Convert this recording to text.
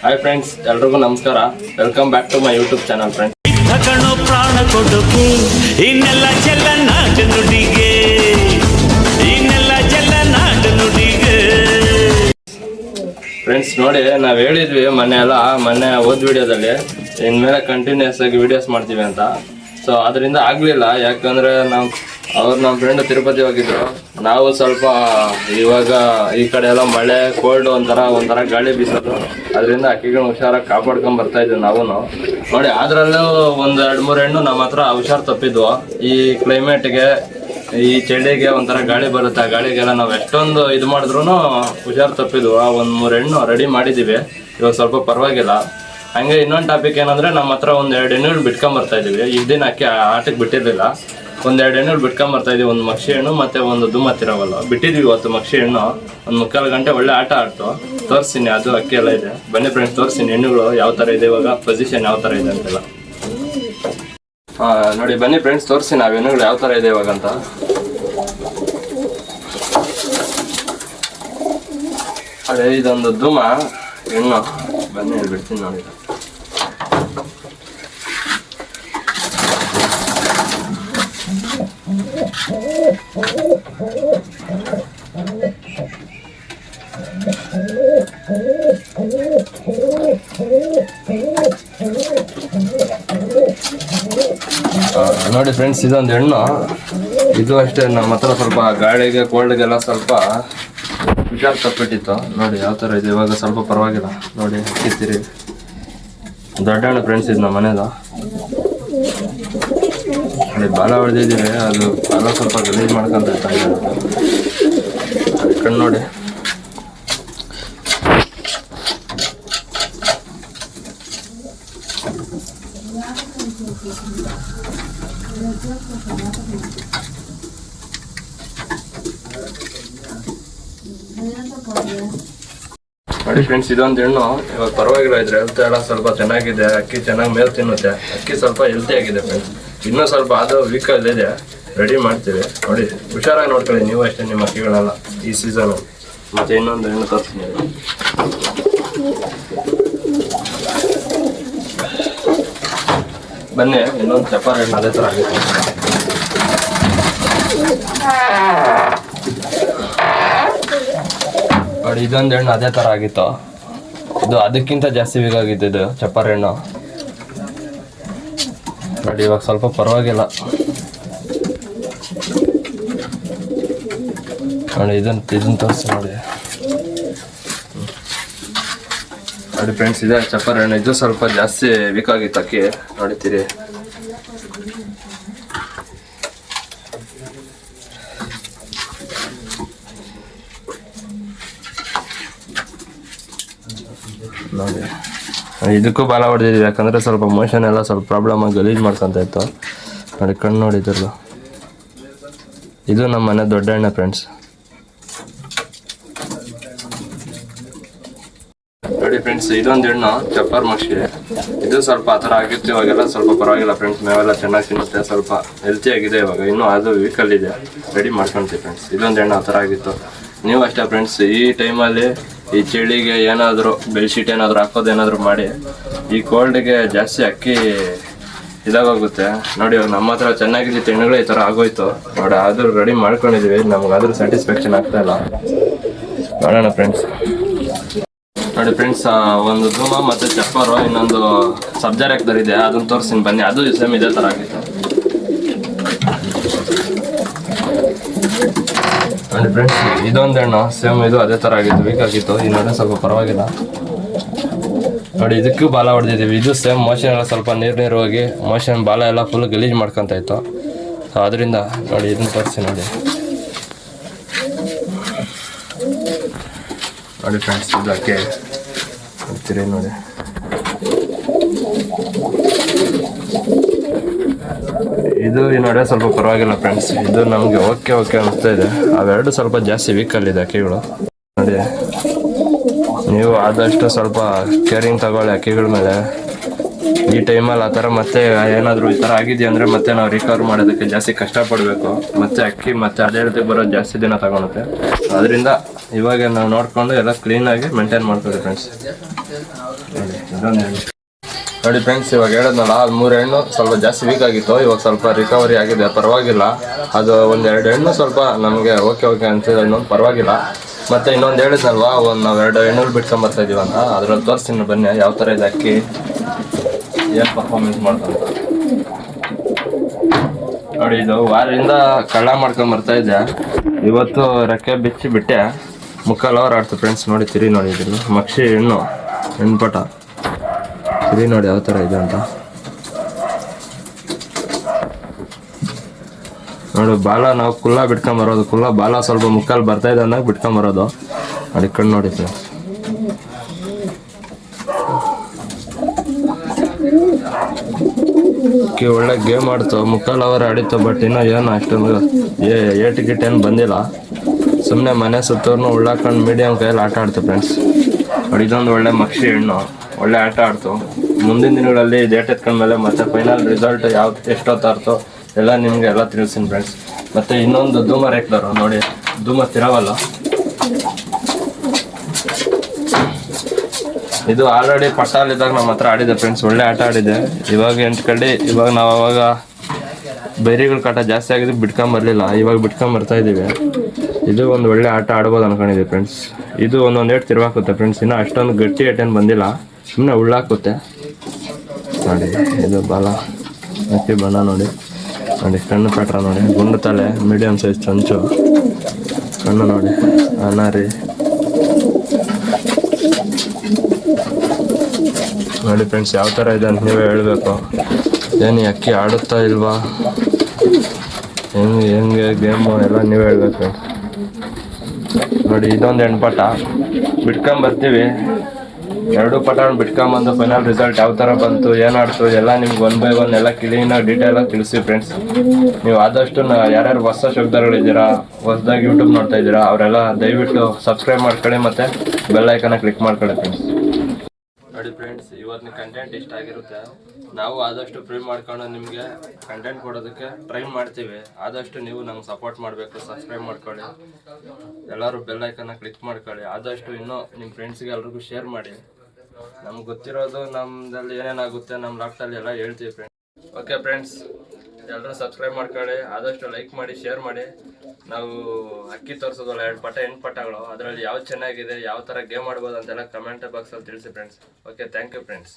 Hi friends, ಎಲ್ರಿಗೂ ನಮಸ್ಕಾರ. Welcome back to my YouTube channel friends. ಪ್ರಾಣ ಕೊಡುಗೆ ಇನ್ನೆಲ್ಲ ಚೆಲ್ಲ ನಾಟ ನುಡಿಗೆ, ಇನ್ನೆಲ್ಲ ಚೆಲ್ಲ ನಾಟ ನುಡಿಗೆ. ಫ್ರೆಂಡ್ಸ್ ನೋಡಿ, ನಾವು ಹೇಳಿದ್ವಿ ಮೊನ್ನೆ ಓದ್ ವಿಡಿಯೋದಲ್ಲಿ ಇನ್ಮೇಲೆ ಕಂಟಿನ್ಯೂಸ್ ಆಗಿ ವಿಡಿಯೋಸ್ ಮಾಡ್ತೀವಿ ಅಂತ. ಸೊ ಅದರಿಂದ ಆಗಲಿಲ್ಲ, ಯಾಕಂದರೆ ನಮ್ಮ ಫ್ರೆಂಡ್ ತಿರುಪತಿ ಹೋಗಿದ್ರು. ನಾವು ಸ್ವಲ್ಪ ಇವಾಗ ಈ ಕಡೆ ಎಲ್ಲ ಮಳೆ ಕೋಲ್ಡ್ ಒಂಥರ ಗಾಳಿ ಬೀಸೋದು, ಅದರಿಂದ ಅಕ್ಕಿಗಳನ್ನ ಹುಷಾರಾಗಿ ಕಾಪಾಡ್ಕೊಂಡು ಬರ್ತಾ ಇದ್ವಿ ನಾವು. ನೋಡಿ ಅದರಲ್ಲೂ 1-2-3 ಹೆಣ್ಣು ನಮ್ಮ ಹತ್ರ ಹುಷಾರು ತಪ್ಪಿದ್ವು. ಈ ಕ್ಲೈಮೇಟ್ಗೆ, ಈ ಚಳಿಗೆ ಒಂಥರ ಗಾಳಿ ಬರುತ್ತೆ, ಆ ಗಾಳಿಗೆಲ್ಲ ನಾವು ಎಷ್ಟೊಂದು ಇದು ಮಾಡಿದ್ರು ಹುಷಾರು ತಪ್ಪಿದ್ವು. 1-3 ಹೆಣ್ಣು ರೆಡಿ ಮಾಡಿದ್ದೀವಿ, ಇವಾಗ ಸ್ವಲ್ಪ ಪರವಾಗಿಲ್ಲ. ಹಂಗೆ ಇನ್ನೊಂದು ಟಾಪಿಕ್ ಏನಂದರೆ, ನಮ್ಮ ಹತ್ರ 1-2 ಹೆಣ್ಣುಗಳು ಬಿಟ್ಕೊಂಬರ್ತಾ ಇದ್ದೀವಿ. ಈ ದಿನ ಅಕ್ಕಿ ಆಟಕ್ಕೆ ಬಿಟ್ಟಿರಲಿಲ್ಲ. 1-2 ಹೆಣ್ಣುಗಳು ಬಿಟ್ಕೊಂಬರ್ತಾ ಇದ್ದೀವಿ. ಒಂದು ಮಕ್ಷಿ ಹೆಣ್ಣು ಮತ್ತು ಒಂದು ದುಮ್ಮತ್ತಿರವಲ್ಲ ಬಿಟ್ಟಿದ್ದೀವಿ. ಇವತ್ತು ಮಕ್ಷಿ ಹೆಣ್ಣು 1-3 ಗಂಟೆ ಒಳ್ಳೆ ಆಟ ಆಡ್ತು. ತೋರಿಸ್ತೀನಿ, ಅದು ಅಕ್ಕಿ ಎಲ್ಲ ಇದೆ. ಬನ್ನಿ ಫ್ರೆಂಡ್ಸ್, ತೋರಿಸ್ತೀನಿ ಹೆಣ್ಣುಗಳು ಯಾವ ಥರ ಇದೆ, ಇವಾಗ ಪೊಸಿಷನ್ ಯಾವ ಥರ ಇದೆ ಅಂತೆಲ್ಲ. ನೋಡಿ ಬನ್ನಿ ಫ್ರೆಂಡ್ಸ್, ತೋರಿಸ್ತೀನಿ ನಾವು ಹೆಣ್ಣುಗಳು ಯಾವ ಥರ ಇದೆ ಇವಾಗ ಅಂತ. ಅದೇ ಇದೊಂದು ದುಮ ಹೆಣ್ಣು, ಬನ್ನಿ ಹೇಳ್ಬಿಡ್ತೀನಿ ನೋಡಿ. ನೋಡಿ ಫ್ರೆಂಡ್ಸ್, ಇದೊಂದು ಹೆಣ್ಣು. ಇದು ಅಷ್ಟೇ, ನಮ್ಮ ಹತ್ರ ಸ್ವಲ್ಪ ಗಾಳಿಗೆ ಕೋಲ್ಡ್ಗೆಲ್ಲ ಸ್ವಲ್ಪ ಹುಷಾರು ತಪ್ಪಿಟ್ಟಿತ್ತು. ನೋಡಿ ಯಾವ ಥರ ಇದೆ ಇವಾಗ, ಸ್ವಲ್ಪ ಪರವಾಗಿಲ್ಲ. ನೋಡಿ ಹಾಕಿರ್ತೀರಿ, ದೊಡ್ಡ ಹೆಣ್ಣು ಫ್ರೆಂಡ್ಸ್. ಇದು ನಮ್ಮ ಮನೇದು. ನೋಡಿ ಬಾಲ ಹೊಡೆದಿದ್ದೀವಿ, ಅದು ಬಾಲ ಸ್ವಲ್ಪ ಗಲೀಜು ಮಾಡ್ಕೊಂತ ಕಣ್ಣು ನೋಡಿ. ನೋಡಿ ಫ್ರೆಂಡ್ಸ್, ಇದೊಂದು ಹೆಣ್ಣು ಇವಾಗ ಪರವಾಗಿಲ್ಲ. ಇದ್ರೆ ಹೆಲ್ತ್ ಎಲ್ಲ ಸ್ವಲ್ಪ ಚೆನ್ನಾಗಿದೆ. ಅಕ್ಕಿ ಚೆನ್ನಾಗಿ ಮೇಲ್ ತಿನ್ನುತ್ತೆ. ಅಕ್ಕಿ ಸ್ವಲ್ಪ ಹೆಲ್ತಿ ಆಗಿದೆ ಫ್ರೆಂಡ್ಸ್. ಇನ್ನೂ ಸ್ವಲ್ಪ ಅದು ವೀಕಲ್ಲಿ ಇದೆ, ರೆಡಿ ಮಾಡ್ತೀವಿ. ನೋಡಿ ಹುಷಾರಾಗಿ ನೋಡ್ಕೊಳ್ಳಿ ನೀವು ಅಷ್ಟೇ ನಿಮ್ಮ ಅಕ್ಕಿಗಳೆಲ್ಲ ಈ ಸೀಸನು. ಮತ್ತೆ ಇನ್ನೊಂದು ಹೆಣ್ಣು ತೋರಿಸ್ತೀನಿ, ಬನ್ನಿ. ಇನ್ನೊಂದು ಚಪಾರ ಹೆಣ್ಣು ಅದೇ ಥರ ಆಗುತ್ತೆ. ನೋಡಿ ಇದೊಂದು ಹೆಣ್ಣು ಅದೇ ಥರ ಆಗಿತ್ತು. ಇದು ಅದಕ್ಕಿಂತ ಜಾಸ್ತಿ ಬೇಕಾಗಿತ್ತು ಇದು ಚಪ್ಪಾರ ಹೆಣ್ಣು. ನೋಡಿ ಇವಾಗ ಸ್ವಲ್ಪ ಪರವಾಗಿಲ್ಲ. ನೋಡಿ ಇದನ್ನು ತೋರಿಸಿ ನೋಡಿ. ನೋಡಿ ಫ್ರೆಂಡ್ಸ್, ಇದೆ ಚಪ್ಪಾರ ಹೆಣ್ಣು. ಇದು ಸ್ವಲ್ಪ ಜಾಸ್ತಿ ವೀಕ್ ಆಗಿತ್ತು ಅಕ್ಕಿ, ನೋಡ್ತೀರಿ. ನೋಡಿ ಇದಕ್ಕೂ ಬಾಲ ಹೊಡೆದಿದ್ವಿ, ಯಾಕಂದರೆ ಸ್ವಲ್ಪ ಮೋಷನ್ ಎಲ್ಲ ಸ್ವಲ್ಪ ಪ್ರಾಬ್ಲಮ್ ಆಗಿ ಗಲೀಜು ಮಾಡ್ಕೊತ ಇತ್ತು. ನೋಡಿ ಕಣ್ಣು ನೋಡಿದ್ರಲ್ಲ, ಇದು ನಮ್ಮ ಮನೆ ದೊಡ್ಡ ಹೆಣ್ಣೆ ಫ್ರೆಂಡ್ಸ್. ನೋಡಿ ಫ್ರೆಂಡ್ಸ್, ಇದೊಂದು ಹೆಣ್ಣು ಚಪ್ಪಾರ್ ಮಕ್ಷಿ. ಇದು ಸ್ವಲ್ಪ ಆ ಥರ ಆಗಿತ್ತು, ಇವಾಗೆಲ್ಲ ಸ್ವಲ್ಪ ಪರವಾಗಿಲ್ಲ ಫ್ರೆಂಡ್ಸ್. ಮೇವೆಲ್ಲ ಚೆನ್ನಾಗಿ ತಿನ್ನುತ್ತೆ, ಸ್ವಲ್ಪ ಹೆಲ್ತಿ ಆಗಿದೆ ಇವಾಗ. ಇನ್ನೂ ಅದು ವೀಕಲ್ಲಿದೆ, ರೆಡಿ ಮಾಡ್ಕೊಳ್ತೀವಿ ಫ್ರೆಂಡ್ಸ್. ಇದೊಂದು ಹೆಣ್ಣು ಆ ಥರ ಆಗಿತ್ತು. ನೀವು ಅಷ್ಟೇ ಫ್ರೆಂಡ್ಸ್, ಈ ಟೈಮಲ್ಲಿ ಈ ಚಳಿಗೆ ಏನಾದರೂ ಬೆಡ್ಶೀಟ್ ಏನಾದರೂ ಹಾಕೋದೇನಾದರೂ ಮಾಡಿ. ಈ ಕೋಲ್ಡ್ಗೆ ಜಾಸ್ತಿ ಅಕ್ಕಿ ಇದಾಗೋಗುತ್ತೆ. ನೋಡಿ ಇವಾಗ ನಮ್ಮ ಹತ್ರ ಚೆನ್ನಾಗಿದ್ದಿತ್ತು ಹೆಣ್ಣುಗಳು ಈ ಥರ ಆಗೋಯ್ತು. ನೋಡಿ ಆದರೂ ರೆಡಿ ಮಾಡ್ಕೊಂಡಿದ್ದೀವಿ, ನಮಗಾದ್ರೂ ಸ್ಯಾಟಿಸ್ಫ್ಯಾಕ್ಷನ್ ಆಗ್ತಾ ಇಲ್ಲ. ನೋಡೋಣ ಫ್ರೆಂಡ್ಸ್. ನೋಡಿ ಫ್ರೆಂಡ್ಸ್, ಒಂದು ಧೂಮ ಮತ್ತು ಚಪ್ಪರು, ಇನ್ನೊಂದು ಸಬ್ಜಾ ರೇಕ್ದರ್ ಇದೆ, ಅದನ್ನು ತೋರಿಸ್ತೀನಿ ಬನ್ನಿ. ಅದು ಸೇಮ್ ಇದೇ ಥರ ಆಗಿತ್ತು. ನೋಡಿ ಫ್ರೆಂಡ್ಸ್, ಇದೊಂದು ಹೆಣ್ಣು ಸೇಮ್, ಇದು ಅದೇ ಥರ ಆಗಿತ್ತು, ವೀಕ್ ಆಗಿತ್ತು. ಈ ನೋಡಿ ಸ್ವಲ್ಪ ಪರವಾಗಿಲ್ಲ. ನೋಡಿ ಇದಕ್ಕೂ ಬಾಲ ಹೊಡೆದಿದ್ದೀವಿ. ಇದು ಸೇಮ್ ಮೋಷನ್ ಎಲ್ಲ ಸ್ವಲ್ಪ ನೀರು ಹೋಗಿ ಮೋಷನ್ ಬಾಲ ಎಲ್ಲ ಫುಲ್ ಗಲೀಜು ಮಾಡ್ಕೊತ ಇತ್ತು. ಸೊ ಅದರಿಂದ ನೋಡಿ ಇದನ್ನು ತೋರಿಸಿ ನೋಡಿ. ನೋಡಿ ಫ್ರೆಂಡ್ಸ್, ಇದು ಅಕ್ಕಿ ನೋಡ್ತೀರಿ ನೋಡಿ. ಇದು ಈ ನಡುವೆ ಸ್ವಲ್ಪ ಪರವಾಗಿಲ್ಲ ಫ್ರೆಂಡ್ಸ್. ಇದು ನಮಗೆ ಓಕೆ ಅನಿಸ್ತಾ ಇದೆ. ಅವೆರಡು ಸ್ವಲ್ಪ ಜಾಸ್ತಿ ವೀಕಲ್ಲಿದೆ ಅಕ್ಕಿಗಳು. ನೋಡಿ ನೀವು ಆದಷ್ಟು ಸ್ವಲ್ಪ ಕೇರಿಂಗ್ ತಗೊಳ್ಳಿ ಅಕ್ಕಿಗಳ ಮೇಲೆ. ಈ ಟೈಮಲ್ಲಿ ಆ ಥರ ಮತ್ತೆ ಏನಾದರೂ ಈ ಥರ ಆಗಿದೆಯಾ ಅಂದರೆ ಮತ್ತೆ ನಾವು ರಿಕವರ್ ಮಾಡೋದಕ್ಕೆ ಜಾಸ್ತಿ ಕಷ್ಟಪಡಬೇಕು. ಮತ್ತೆ ಅಕ್ಕಿ ಮತ್ತೆ ಅದೇ ರೀತಿ ಬರೋದು ಜಾಸ್ತಿ ದಿನ ತಗೊಳುತ್ತೆ. ಅದರಿಂದ ಇವಾಗ ನಾವು ನೋಡಿಕೊಂಡು ಎಲ್ಲ ಕ್ಲೀನಾಗಿ ಮೇಂಟೈನ್ ಮಾಡ್ತೀವಿ ಫ್ರೆಂಡ್ಸ್. ನೋಡಿ ಫ್ರೆಂಡ್ಸ್, ಇವಾಗ ಹೇಳಿದ್ನಲ್ಲ ಅದು 3 ಹೆಣ್ಣು ಸ್ವಲ್ಪ ಜಾಸ್ತಿ ವೀಕ್ ಆಗಿತ್ತು. ಇವಾಗ ಸ್ವಲ್ಪ ರಿಕವರಿ ಆಗಿದೆ, ಪರವಾಗಿಲ್ಲ. ಅದು 1-2 ಹೆಣ್ಣು ಸ್ವಲ್ಪ ನಮಗೆ ಓಕೆ ಅನ್ಸಿದೆ, ಇನ್ನೊಂದು ಪರವಾಗಿಲ್ಲ. ಮತ್ತು ಇನ್ನೊಂದು ಹೇಳಿದ್ನಲ್ವಾ, ನಾವು 2 ಹೆಣ್ಣು ಬಿಟ್ಕೊಂಬರ್ತಾ ಇದೀವಿ ಅಂತ, ಅದ್ರಲ್ಲಿ ತೋರಿಸ್ತೀನಿ ಬನ್ನಿ ಯಾವ ಥರ ಇದೆ ಅಕ್ಕಿ, ಏನು ಪರ್ಫಾರ್ಮೆನ್ಸ್ ಮಾಡ್ತಂತ ನೋಡಿ. ಇದು ವಾರದಿಂದ ಕಳ್ಳ ಮಾಡ್ಕೊಂಬರ್ತಾ ಇದ್ದೆ, ಇವತ್ತು ರೆಕ್ಕೆ ಬಿಚ್ಚಿ ಬಿಟ್ಟೆ, 3/4 ಅವರ್ ಆಡ್ತು ಫ್ರೆಂಡ್ಸ್. ನೋಡಿ ತಿರಿ ನೋಡಿ, ಇದ್ರಲ್ಲಿ ಮಕ್ಷಿ ಹೆಣ್ಣುಪಟ ತಿರಿ ನೋಡಿ ಯಾವ ಥರ ಇದೆ ಅಂತ ನೋಡಿ. ಬಾಲ ನಾವು ಕುಲ್ಲ ಬಿಟ್ಕೊಂಬರೋದು, ಕುಲ್ಲ ಬಾಲ ಸ್ವಲ್ಪ ಮುಕ್ಕಲ್ಲಿ ಬರ್ತಾ ಇದೆ ಅಂದಾಗ ಬಿಟ್ಕೊಂಬರೋದು ನೋಡಿ. ಕಣ್ಣು ನೋಡಿ ಫ್ರೆಂಡ್ಸ್. ಒಳ್ಳೆ ಗೇಮ್ ಆಡ್ತು, 3/4 ಅವರ್ ಆಡಿತ್ತು. ಬಟ್ ಇನ್ನೂ ಏನು ಅಷ್ಟೊಂದು ಏಟ್ ಗಿಟ್ ಏನು ಬಂದಿಲ್ಲ. ಸುಮ್ಮನೆ ಮನೆ ಸುತ್ತೋರ್ನು ಉಳ್ಳಾಕೊಂಡು ಮೀಡಿಯಮ್ ಕೈಯಲ್ಲಿ ಆಟ ಆಡ್ತು ಫ್ರೆಂಡ್ಸ್. ನೋಡಿ ಇದೊಂದು ಒಳ್ಳೆ ಮಕ್ಷಿ ಹೆಣ್ಣು, ಒಳ್ಳೆ ಆಟ ಆಡ್ತು. ಮುಂದಿನ ದಿನಗಳಲ್ಲಿ ಡೇಟ್ ಎತ್ಕೊಂಡ್ಮೇಲೆ ಮತ್ತೆ ಫೈನಲ್ ರಿಸಲ್ಟ್ ಎಷ್ಟೊತ್ತಾರ್ತೋ ಎಲ್ಲ ನಿಮಗೆ ಎಲ್ಲ ತಿಳಿಸ್ತೀನಿ ಫ್ರೆಂಡ್ಸ್. ಮತ್ತು ಇನ್ನೊಂದು ಧೂಮ ರೇಕ್ದರು ನೋಡಿ, ಧೂಮ ತಿರವಲ್ಲ, ಇದು ಆಲ್ರೆಡಿ ಪಟ್ಟಾಲಿದ್ದಾಗ ನಮ್ಮ ಹತ್ರ ಆಡಿದೆ ಫ್ರೆಂಡ್ಸ್. ಒಳ್ಳೆ ಆಟ ಆಡಿದೆ. ಇವಾಗ ಎಂಟ್ಕಂಡು ಇವಾಗ ನಾವು ಅವಾಗ ಬೈರಿಗಳ ಕಾಟ ಜಾಸ್ತಿ ಆಗಿದೆ, ಬಿಟ್ಕೊಂಬರ್ಲಿಲ್ಲ. ಇವಾಗ ಬಿಟ್ಕೊಂಬರ್ತಾ ಇದ್ದೀವಿ. ಇದು ಒಂದು ಒಳ್ಳೆ ಆಟ ಆಡ್ಬೋದು ಅನ್ಕೊಂಡಿದ್ದೀವಿ ಫ್ರೆಂಡ್ಸ್. ಇದು ಒಂದೊಂದು ಏಟ್ ತಿರ್ವಾಕುತ್ತೆ ಫ್ರೆಂಡ್ಸ್. ಇನ್ನೂ ಅಷ್ಟೊಂದು ಗಟ್ಟಿ ಏಟೇನು ಬಂದಿಲ್ಲ, ಸುಮ್ಮನೆ ಉಳ್ಳಾಕುತ್ತೆ ನೋಡಿ. ಇದು ಬಾಲ ಅಕ್ಕಿ ಬಣ್ಣ ನೋಡಿ, ಕಣ್ಣು ಪ್ಯಾಟ್ರ ನೋಡಿ, ಗುಂಡು ತಲೆ, ಮೀಡಿಯಮ್ ಸೈಜ್ ಚೊಂಚು, ಕಣ್ಣು ನೋಡಿ, ಅನಾರಿ ನೋಡಿ ಫ್ರೆಂಡ್ಸ್. ಯಾವ ಥರ ಇದೆ ಅಂತ ನೀವೇ ಹೇಳಬೇಕು. ಏನು ಅಕ್ಕಿ ಆಡುತ್ತಾ ಇಲ್ವಾ, ಹೆಂಗೆ ಗೇಮು ಎಲ್ಲ ನೀವೇ ಹೇಳ್ಬೇಕು ಫ್ರೆಂಡ್ಸ್. ನೋಡಿ ಇದೊಂದು ಹೆಣ್ಪಟ ಬಿಟ್ಕೊಂಬರ್ತೀವಿ. 2 ಪಟಾಣ ಬಿಟ್ಕೊಂಬಂದು ಫೈನಲ್ ರಿಸಲ್ಟ್ ಯಾವ ಥರ ಬಂತು, ಏನು ಆಡ್ತು ಎಲ್ಲ ನಿಮ್ಗೆ 1 by 1 ಎಲ್ಲ ಕ್ಲೀನಾಗಿ ಡೀಟೇಲಾಗಿ ತಿಳಿಸಿ ಫ್ರೆಂಡ್ಸ್. ನೀವು ಆದಷ್ಟು ಯಾರ್ಯಾರು ಹೊಸ ಶಬ್ದಗಳಿದ್ದೀರಾ, ಹೊಸದಾಗಿ ಯೂಟ್ಯೂಬ್ ನೋಡ್ತಾ ಇದ್ದೀರಾ, ಅವರೆಲ್ಲ ದಯವಿಟ್ಟು ಸಬ್ಸ್ಕ್ರೈಬ್ ಮಾಡ್ಕೊಳ್ಳಿ ಮತ್ತು ಬೆಲ್ ಐಕನ್ನ ಕ್ಲಿಕ್ ಮಾಡ್ಕೊಳ್ಳಿ ಫ್ರೆಂಡ್ಸ್. ನೋಡಿ ಫ್ರೆಂಡ್ಸ್, ಇವತ್ತಿನ ಕಂಟೆಂಟ್ ಇಷ್ಟ ಆಗಿರುತ್ತೆ. ನಾವು ಆದಷ್ಟು ಫ್ರೀ ಮಾಡ್ಕೊಂಡು ನಿಮಗೆ ಕಂಟೆಂಟ್ ಕೊಡೋದಕ್ಕೆ ಟ್ರೈ ಮಾಡ್ತೀವಿ. ಆದಷ್ಟು ನೀವು ನಮ್ಗೆ ಸಪೋರ್ಟ್ ಮಾಡಬೇಕು, ಸಬ್ಸ್ಕ್ರೈಬ್ ಮಾಡ್ಕೊಳ್ಳಿ, ಎಲ್ಲರೂ ಬೆಲ್ ಐಕನ್ನ ಕ್ಲಿಕ್ ಮಾಡ್ಕೊಳ್ಳಿ. ಆದಷ್ಟು ಇನ್ನೂ ನಿಮ್ಮ ಫ್ರೆಂಡ್ಸ್ಗೆ ಎಲ್ರಿಗೂ ಶೇರ್ ಮಾಡಿ. ನಮ್ಗೆ ಗೊತ್ತಿರೋದು ನಮ್ಮದಲ್ಲಿ ಏನೇನಾಗುತ್ತೆ ನಮ್ಮ ಲಾಕ್ಟಲ್ಲಿ ಎಲ್ಲ ಹೇಳ್ತೀವಿ ಫ್ರೆಂಡ್ಸ್. ಓಕೆ ಫ್ರೆಂಡ್ಸ್, ಎಲ್ಲರೂ ಸಬ್ಸ್ಕ್ರೈಬ್ ಮಾಡ್ಕೊಳ್ಳಿ, ಆದಷ್ಟು ಲೈಕ್ ಮಾಡಿ, ಶೇರ್ ಮಾಡಿ. ನಾವು ಅಕ್ಕಿ ತೋರಿಸೋದಲ್ಲ 2 ಪಟ 8 ಪಟಗಳು, ಅದರಲ್ಲಿ ಯಾವ್ದು ಚೆನ್ನಾಗಿದೆ, ಯಾವ ಥರ ಗೇಮ್ ಆಡ್ಬೋದು ಅಂತೆಲ್ಲ ಕಮೆಂಟ್ ಬಾಕ್ಸಲ್ಲಿ ತಿಳಿಸಿ friends. Okay, thank you friends.